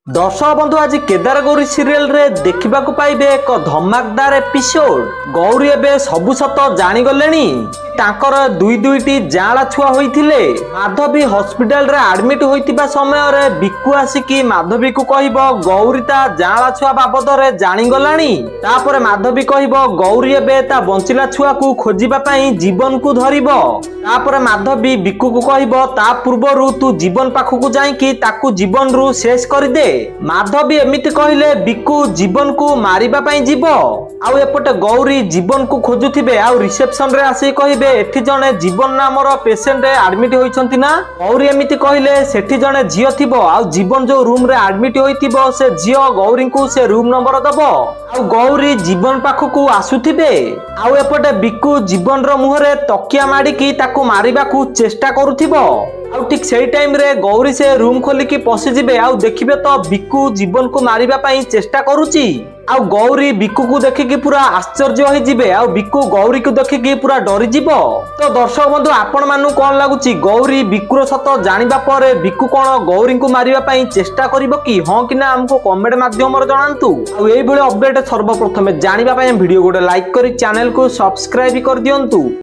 दर्शक बंधु आज केदारगौरी सीरियल रे देखा पाइबे एक धमाकदार एपिसोड। गौरी एबे सबु सत जानी गलेनी तांकर दुई दुईटी जाला छुआ होइथिले। माधवी हॉस्पिटल रे एडमिट होइतिबा समय रे बिक्कू आसिकी माधवी को कहबो गौरी ता जाला छुआ बाबद रे जानी गलानी। तापरे माधवी कहबो गौरी एबे ता बंचिला छुआ को खोजिबा पई जीवन को धरिबो। तापरे माधवी बिक्कू को कहबो ता पूर्वरु तू जीवन पाखु को जाईकी ताकू जीवन रु शेष कर दे। माधवी एमिति कहले बिक्कू जीवन को मारिबा पई जीवो। आउ एपटे गौरी जीवन को खोजुथिबे। आउ रिसेप्शन रे आसी कहबे एठी जने जीवन नामर पेशेंट एडमिट होइछंती ना। गौरी एमिति कहले सेठी जने झियो थिबो। आउ जीवन जो रूम रे एडमिट होइथिबो से झियो गौरी को से रूम नंबर दबो। आउ गौरी जीवन पाखु को आसुथिबे। आउ एपटे बिक्कू जीवन रो मुहरे तकिया माडी की ताकू मारिबा को चेष्टा करूथिबो। आउ ठीक सेही टाइम रे गौरी से रूम खोलिकी पसी जिबे। आउ देखिबे तो बिक्कू जीवन को मारिबा पई चेष्टा करूची। आउ गौरी बिक्कू को देखिकी पूरा आश्चर्य होई जिबे। आउ बिक्कू गौरी को देखिकी पूरा डरी जिवो। तो दर्शक बंधु आपण मानु कोन लागुची गौरी बिक्कूर सत जानिबा परे बिक्कू कोन गौरी को मारिबा पई चेष्टा करिवो कि हां कि ना हमको कमेंट माध्यम रे जणांतु। आउ एई भली अपडेट सर्वप्रथमे जानिबा पई वीडियो गोटे लाइक करी चैनल को सब्सक्राइब कर दियंतु।